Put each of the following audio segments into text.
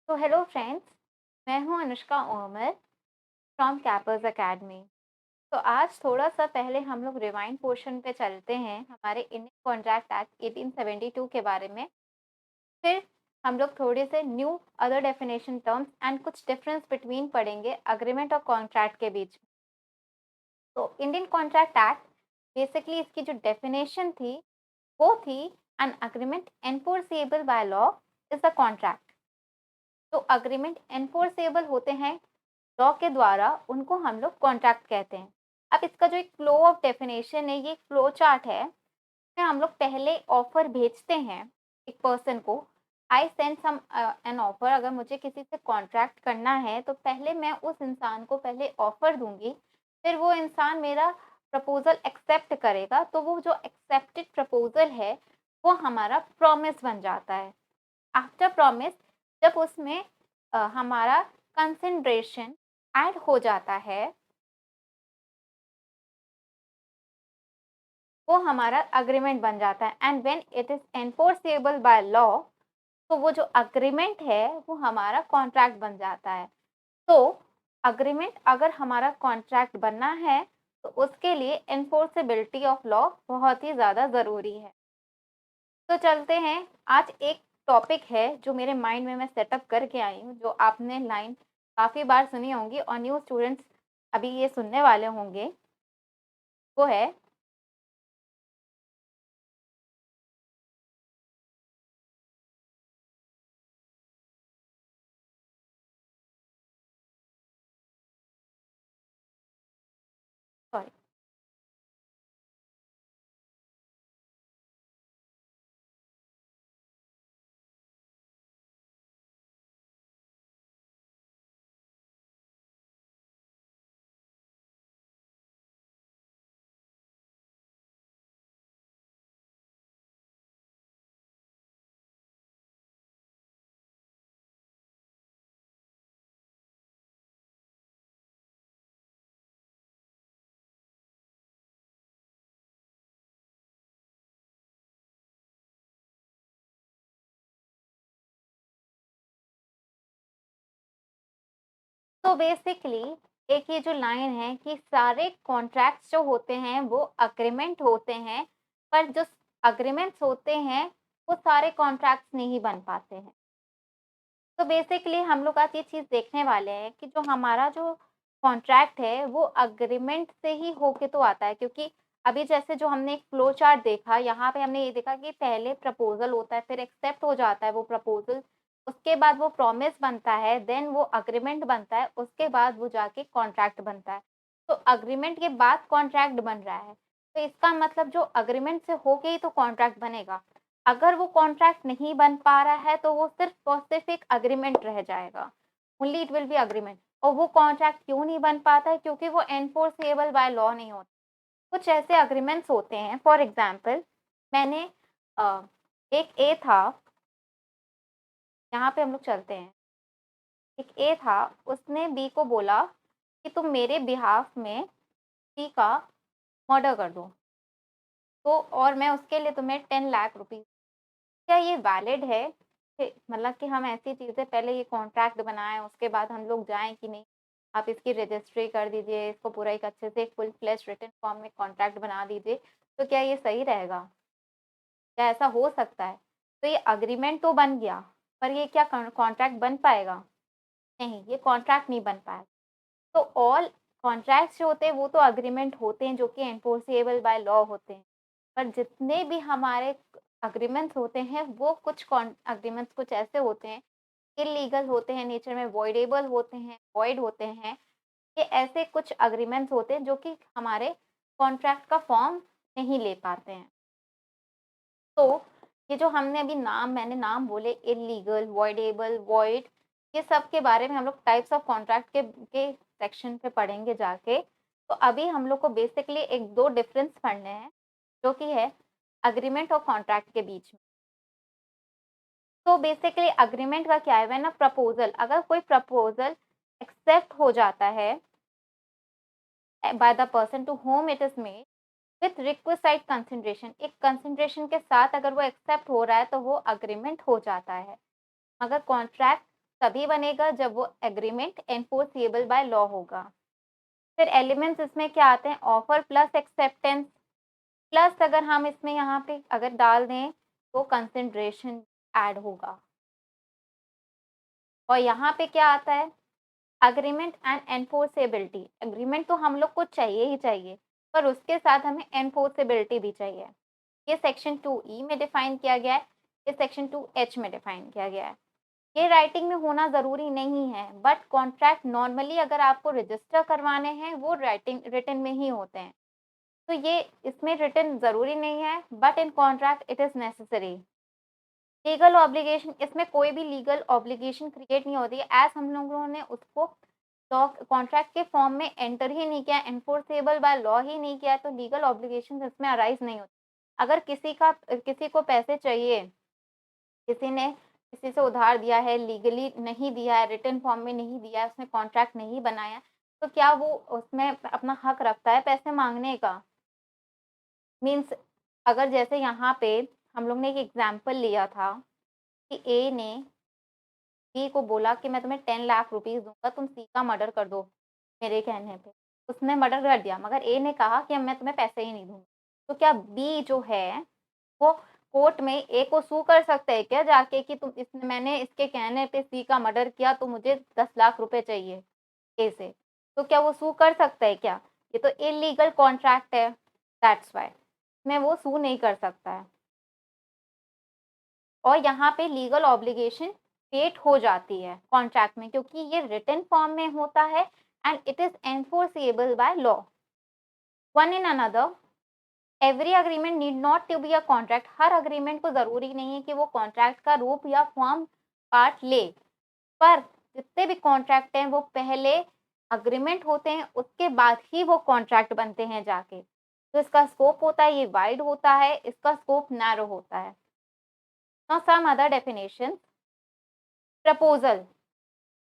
तो hello friends, मैं हूं Anushka Omar from capers academy. तो आज थोड़ा सा पहले हम लोग रिवाइंड पोर्शन पे चलते हैं हमारे इंडियन कॉन्ट्रैक्ट एक्ट 1872 के बारे में। फिर हम लोग थोड़े से new other definition terms and कुछ डिफरेंस बिटवीन पढ़ेंगे अग्रीमेंट और कॉन्ट्रैक्ट के बीच में। तो इंडियन कॉन्ट्रैक्ट एक्ट बेसिकली इसकी जो डेफिनेशन थी वो थी an agreement enforceable by law is a contract. जो अग्रीमेंट एनफोर्सेबल होते हैं लॉ के द्वारा उनको हम लोग कॉन्ट्रैक्ट कहते हैं। अब इसका जो एक फ्लो ऑफ डेफिनेशन है, ये फ्लो चार्ट है। में हम लोग पहले ऑफर भेजते हैं एक पर्सन को। I send some an offer. अगर मुझे किसी से कॉन्ट्रैक्ट करना है तो पहले मैं उस इंसान को पहले ऑफर दूंगी, फिर वो इंसान मेरा प्रपोजल एक्सेप्ट करेगा, तो वो जो एक्सेप्टेड प्रपोजल है वो हमारा प्रॉमिस बन जाता है। आफ्टर प्रॉमिस जब उसमें हमारा कंसिडरेशन ऐड हो जाता है, वो हमारा अग्रीमेंट बन जाता है। And when it is enforceable by law, तो वो जो अग्रीमेंट है वो हमारा कॉन्ट्रैक्ट बन जाता है। तो अग्रीमेंट अगर हमारा कॉन्ट्रैक्ट बनना है तो उसके लिए एनफोर्सेबिलिटी ऑफ लॉ बहुत ही ज़्यादा ज़रूरी है। तो चलते हैं। आज एक टॉपिक है जो मेरे माइंड में मैं सेटअप करके आई हूँ, जो आपने लाइन काफ़ी बार सुनी होंगी और न्यू स्टूडेंट्स अभी ये सुनने वाले होंगे। वो है सॉरी। तो बेसिकली एक ये जो लाइन है कि सारे कॉन्ट्रैक्ट्स जो होते हैं वो अग्रीमेंट होते हैं, पर जो अग्रीमेंट्स होते हैं वो सारे कॉन्ट्रैक्ट्स नहीं बन पाते हैं। तो बेसिकली हम लोग आज ये चीज़ देखने वाले हैं कि जो हमारा जो कॉन्ट्रैक्ट है वो अग्रीमेंट से ही होके तो आता है, क्योंकि अभी जैसे जो हमने एक फ्लो चार्ट देखा, यहाँ पे हमने ये देखा कि पहले प्रपोजल होता है, फिर एक्सेप्ट हो जाता है वो प्रपोजल, उसके बाद वो प्रॉमिस बनता है, देन वो अग्रीमेंट बनता है, उसके बाद वो जाके कॉन्ट्रैक्ट बनता है। तो अग्रीमेंट के बाद कॉन्ट्रैक्ट बन रहा है, तो इसका मतलब जो अग्रीमेंट से होके ही तो कॉन्ट्रैक्ट बनेगा। अगर वो कॉन्ट्रैक्ट नहीं बन पा रहा है तो वो सिर्फ और सिर्फ एक एग्रीमेंट रह जाएगा। Only it will be agreement. और वो कॉन्ट्रैक्ट क्यों नहीं बन पाता है? क्योंकि वो एनफोर्सेबल बाय लॉ नहीं होता। कुछ ऐसे एग्रीमेंट्स होते हैं, फॉर एग्जांपल मैंने एक ए था, यहाँ पे हम लोग चलते हैं। एक ए था, उसने बी को बोला कि तुम मेरे बिहाफ में सी का मर्डर कर दो, तो और मैं उसके लिए तुम्हें 10 लाख रुपीज। क्या ये वैलिड है? मतलब कि हम ऐसी चीज़ें पहले ये कॉन्ट्रैक्ट बनाएँ, उसके बाद हम लोग जाएँ कि नहीं, आप इसकी रजिस्ट्री कर दीजिए, इसको पूरा एक अच्छे से एक फुल फ्लेज्ड रिटन फॉर्म में कॉन्ट्रैक्ट बना दीजिए, तो क्या ये सही रहेगा? क्या ऐसा हो सकता है? तो ये एग्रीमेंट तो बन गया, पर ये क्या कॉन्ट्रैक्ट बन पाएगा? नहीं, ये कॉन्ट्रैक्ट नहीं बन पाएगा। तो ऑल कॉन्ट्रैक्ट्स जो होते हैं वो तो एग्रीमेंट होते हैं जो कि एनफोर्सेबल बाय लॉ होते हैं। पर जितने भी हमारे एग्रीमेंट्स होते हैं वो कुछ एग्रीमेंट्स कुछ ऐसे होते हैं, इल्लीगल होते हैं नेचर में, वॉइडेबल होते हैं, वॉइड होते हैं। ये ऐसे कुछ एग्रीमेंट्स होते हैं जो कि हमारे कॉन्ट्रैक्ट का फॉर्म नहीं ले पाते हैं। तो ये जो हमने अभी मैंने नाम बोले, इल्लीगल, वॉइडेबल, वॉइड, ये सब के बारे में हम लोग टाइप्स ऑफ कॉन्ट्रैक्ट के सेक्शन पे पढ़ेंगे जाके। तो अभी हम लोग को बेसिकली एक दो डिफरेंस पढ़ने हैं, जो कि है एग्रीमेंट और कॉन्ट्रैक्ट के बीच में। तो बेसिकली एग्रीमेंट का क्या है? व्हेन अ प्रपोजल, अगर कोई प्रपोजल एक्सेप्ट हो जाता है by the person to whom it is made with requisite consideration, एक कंसिडरेशन के साथ अगर वो एक्सेप्ट हो रहा है तो वो अग्रीमेंट हो जाता है। मगर कॉन्ट्रैक्ट तभी बनेगा जब वो एग्रीमेंट एनफोर्सेबल बाय लॉ होगा। फिर एलिमेंट्स इसमें क्या आते हैं, ऑफर प्लस एक्सेप्टेंस, प्लस अगर हम इसमें यहाँ पे अगर डाल दें तो कंसिडरेशन ऐड होगा। और यहाँ पे क्या आता है, एग्रीमेंट एंड एनफोर्सेबिलिटी। एग्रीमेंट तो हम लोग को चाहिए ही चाहिए, पर उसके साथ हमें एनफोर्सेबिलिटी भी चाहिए। ये सेक्शन 2E में डिफाइन किया गया है, ये सेक्शन 2H में डिफाइन किया गया है। ये राइटिंग में होना ज़रूरी नहीं है, बट कॉन्ट्रैक्ट नॉर्मली अगर आपको रजिस्टर करवाने हैं वो रिटन में ही होते हैं। तो ये इसमें रिटन ज़रूरी नहीं है, but in contract it is necessary. Legal obligation, इसमें कोई भी लीगल ऑब्लिगेशन क्रिएट नहीं होती है, एज़ हम लोगों ने उसको लॉ कॉन्ट्रैक्ट के फॉर्म में एंटर ही नहीं किया, एनफोर्सेबल बाय लॉ ही नहीं किया, तो लीगल ऑब्लिगेशंस इसमें अराइज़ नहीं होती। अगर किसी को पैसे चाहिए, किसी ने किसी से उधार दिया है, लीगली नहीं दिया है, रिटन फॉर्म में नहीं दिया है, उसने कॉन्ट्रैक्ट नहीं बनाया, तो क्या वो उसमें अपना हक रखता है पैसे माँगने का? मीन्स अगर जैसे यहाँ पे हम लोग ने एक एग्ज़ाम्पल लिया था कि ए ने बी को बोला कि मैं तुम्हें 10 लाख रुपीज़ दूँगा, तुम सी का मर्डर कर दो मेरे कहने पे। उसने मर्डर कर दिया, मगर ए ने कहा कि अब मैं तुम्हें पैसे ही नहीं दूँगा। तो क्या बी जो है वो कोर्ट में ए को सू कर सकता है क्या जाके कि मैंने इसके कहने पे सी का मर्डर किया तो मुझे 10 लाख रुपए चाहिए ए से। तो क्या वो सू कर सकता है क्या? ये तो इल्लीगल कॉन्ट्रैक्ट है, दैट्स व्हाई। मैं वो सू नहीं कर सकता है। और यहाँ पे लीगल ऑब्लिगेशन क्रिएट हो जाती है कॉन्ट्रैक्ट में, क्योंकि ये रिटन फॉर्म में होता है and it is enforceable by law. One in another, every agreement need not to be a contract. हर अग्रीमेंट को ज़रूरी नहीं है कि वो कॉन्ट्रैक्ट का रूप या फॉर्म पार्ट ले, पर जितने भी कॉन्ट्रैक्ट हैं वो पहले अग्रीमेंट होते हैं, उसके बाद ही वो कॉन्ट्रैक्ट बनते हैं जाके। तो इसका स्कोप होता है ये वाइड होता है, इसका स्कोप नैरो होता है। Now some other definition. Proposal,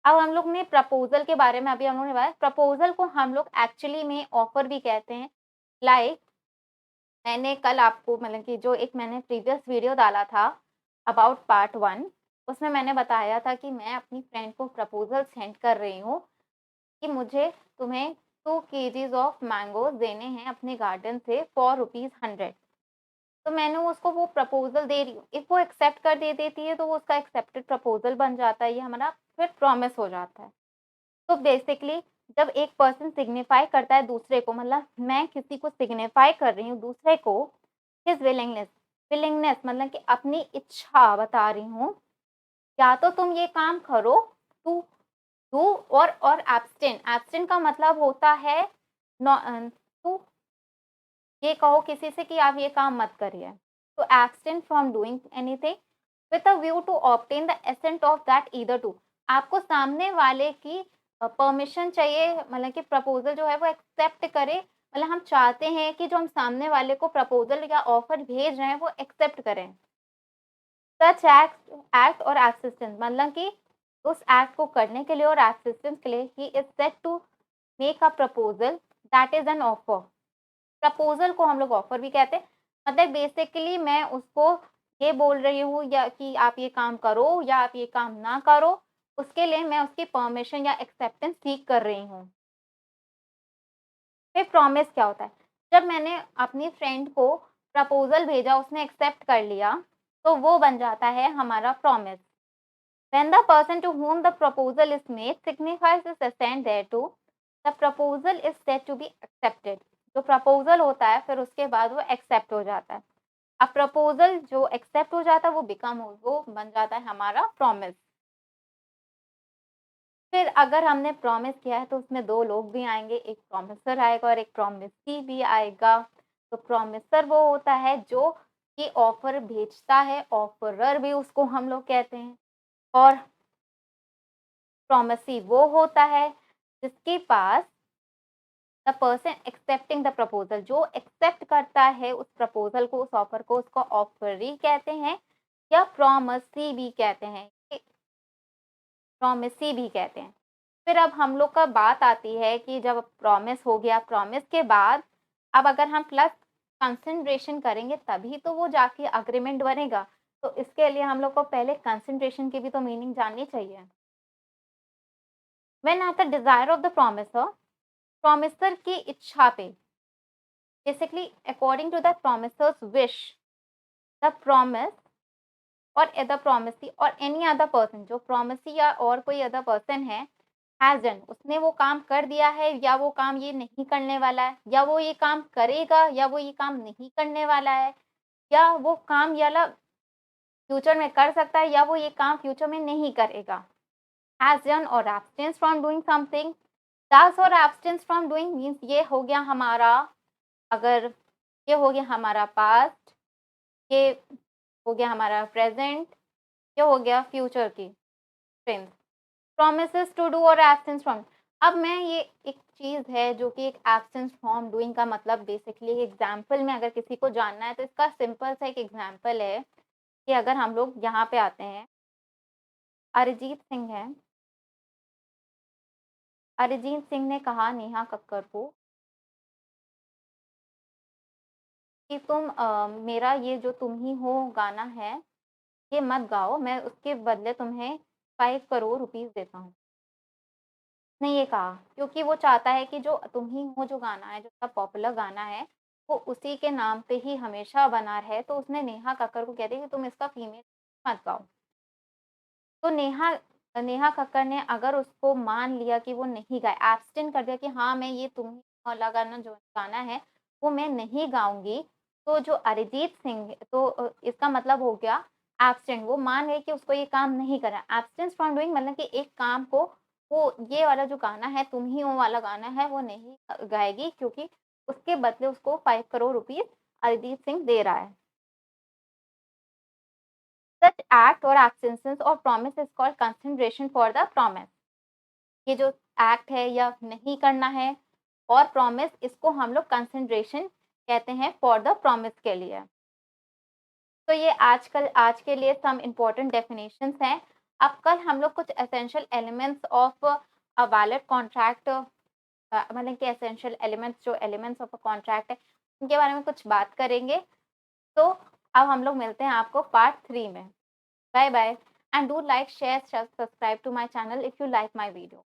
अब हम लोग ने प्रपोजल के बारे में अभी हम लोगों ने बताया, प्रपोजल को हम लोग एक्चुअली में ऑफर भी कहते हैं। लाइक मैंने कल आपको मतलब कि जो एक मैंने प्रीवियस वीडियो डाला था अबाउट पार्ट 1, उसमें मैंने बताया था कि मैं अपनी फ्रेंड को प्रपोजल सेंड कर रही हूँ कि मुझे तुम्हें 2 केजीज़ ऑफ मैंगोज़ देने हैं अपने गार्डन से फॉर ₹100। तो मैंने उसको वो प्रपोजल दे रही हूँ, इफ़ वो एक्सेप्ट कर दे देती है तो वो उसका एक्सेप्टेड प्रपोजल बन जाता है, ये हमारा फिर प्रॉमिस हो जाता है। तो बेसिकली जब एक पर्सन सिग्निफाई करता है दूसरे को, मतलब मैं किसी को सिग्निफाई कर रही हूँ दूसरे को हिज विलिंगनेस, विलिंगनेस मतलब कि अपनी इच्छा बता रही हूँ, या तो तुम ये काम करो, तू डू, और एब्स्टेन, एब्स्टेन का मतलब होता है तू ये कहो किसी से कि आप ये काम मत करिए। तो abstain from doing anything with a view to obtain the assent of that either to. आपको सामने वाले की परमिशन चाहिए, मतलब कि प्रपोजल जो है वो एक्सेप्ट करे, मतलब हम चाहते हैं कि जो हम सामने वाले को प्रपोजल या ऑफर भेज रहे हैं वो एक्सेप्ट करें। सच एक्ट और एक्सिस्टेंस मतलब कि उस एक्ट को करने के लिए और एक्सिस्टेंस के लिए he is set to make a proposal that is an offer. Proposal को हम लोग ऑफर भी कहते हैं, मतलब बेसिकली मैं उसको ये बोल रही हूँ या कि आप ये काम करो या आप ये काम ना करो, उसके लिए मैं उसकी परमिशन या एक्सेप्टेंस सीख कर रही हूँ। फिर प्रॉमिस क्या होता है, जब मैंने अपनी फ्रेंड को प्रपोजल भेजा, उसने एक्सेप्ट कर लिया, तो वो बन जाता है हमारा promise. When the person to whom the proposal is made signifies his assent thereto, the proposal is said to be accepted। जो प्रपोजल होता है फिर उसके बाद वो एक्सेप्ट हो जाता है। अब प्रपोजल जो एक्सेप्ट हो जाता है वो बन जाता है हमारा प्रॉमिस। फिर अगर हमने प्रॉमिस किया है तो उसमें 2 लोग भी आएँगे, एक प्रॉमिसर आएगा और एक प्रॉमिसी भी आएगा। तो प्रॉमिसर वो होता है जो कि ऑफ़र भेजता है, ऑफ़रर भी उसको हम लोग कहते हैं। और प्रॉमिसी वो होता है जिसके पास the person accepting the proposal, जो एक्सेप्ट करता है उस प्रपोजल को, उस ऑफ़र को, उसको ऑफ़री कहते हैं या प्रॉमिसी भी कहते हैं। प्रॉमिसी भी कहते हैं। फिर अब हम लोग का बात आती है कि जब प्रॉमिस हो गया, प्रॉमिस के बाद अब अगर हम प्लस कंसिडरेशन करेंगे तभी तो वो जाके अग्रीमेंट बनेगा। तो इसके लिए हम लोग को पहले कंसिडरेशन की भी तो मीनिंग जाननी चाहिए। When at the desire of the promisor, promisor की इच्छा पे, basically according to the promisor's wish, the promise or other promisee or any other person, जो प्रॉमिसी या और कोई अदर पर्सन है, हैज़ डन, उसने वो काम कर दिया है या वो काम ये नहीं करने वाला है, या वो ये काम करेगा या वो ये काम नहीं करने वाला है, या वो काम या फ्यूचर में कर सकता है या वो ये काम फ्यूचर में नहीं करेगा। हैज़ डन और abstains from doing something, does और एब्सटेंस फ्रॉम डूइंग मीन्स ये हो गया हमारा, अगर ये हो गया हमारा पास्ट, ये हो गया हमारा प्रेज़ेंट, ये हो गया फ्यूचर की टेंस। प्रोमिसेस टू डू और एब्सेंस फ्रॉम, अब मैं ये एक चीज़ है जो कि एक एब्सेंस फ्रॉम डूइंग का मतलब बेसिकली एग्ज़ाम्पल में अगर किसी को जानना है तो इसका सिंपल सा एक एग्ज़ाम्पल है कि अगर हम लोग यहाँ पे आते हैं, अरिजीत सिंह है, अरिजीत सिंह ने कहा नेहा कक्कड़ को कि तुम मेरा ये जो तुम ही हो गाना है, ये मत गाओ, मैं उसके बदले तुम्हें 5 करोड़ रुपीज़ देता हूँ। ने ये कहा क्योंकि वो चाहता है कि जो तुम ही हो जो गाना है, जो उसका पॉपुलर गाना है, वो उसी के नाम पे ही हमेशा बना रहे, तो उसने नेहा कक्कड़ को कह दिया कि तुम इसका फीमेल मत गाओ। तो नेहा नेहा कक्कड़ ने अगर उसको मान लिया कि वो नहीं गाए, एब्स्टेन कर दिया कि हाँ, मैं ये तुम ही वाला गाना जो गाना है, वो मैं नहीं गाऊँगी, तो जो अरिजीत सिंह तो इसका मतलब हो गया एब्स्टेंट, वो मान गए कि उसको ये काम नहीं करना। एब्स्टेंस फ्रॉम डूइंग मतलब कि एक काम को वो ये वाला जो गाना है, तुम ही हो वाला गाना है, वो नहीं गाएगी क्योंकि उसके बदले उसको 5 करोड़ रुपीज़ अरिजीत सिंह दे रहा है। सच एक्ट और एब्सेंसेस और promise is called consideration for the promise. ये जो एक्ट है या नहीं करना है और प्रॉमिस, इसको हम लोग कंसिडरेशन कहते हैं फॉर द प्रॉमिस के लिए। तो ये आज के लिए सम इम्पोर्टेंट डेफिनेशंस हैं। अब कल हम लोग कुछ essential elements of a valid contract, मतलब कि एसेंशियल एलिमेंट्स जो एलिमेंट्स ऑफ अ कॉन्ट्रैक्ट है, उनके बारे में कुछ बात करेंगे। तो अब हम लोग मिलते हैं आपको पार्ट 3 में। Bye bye and do like, share, subscribe to my channel if you like my video.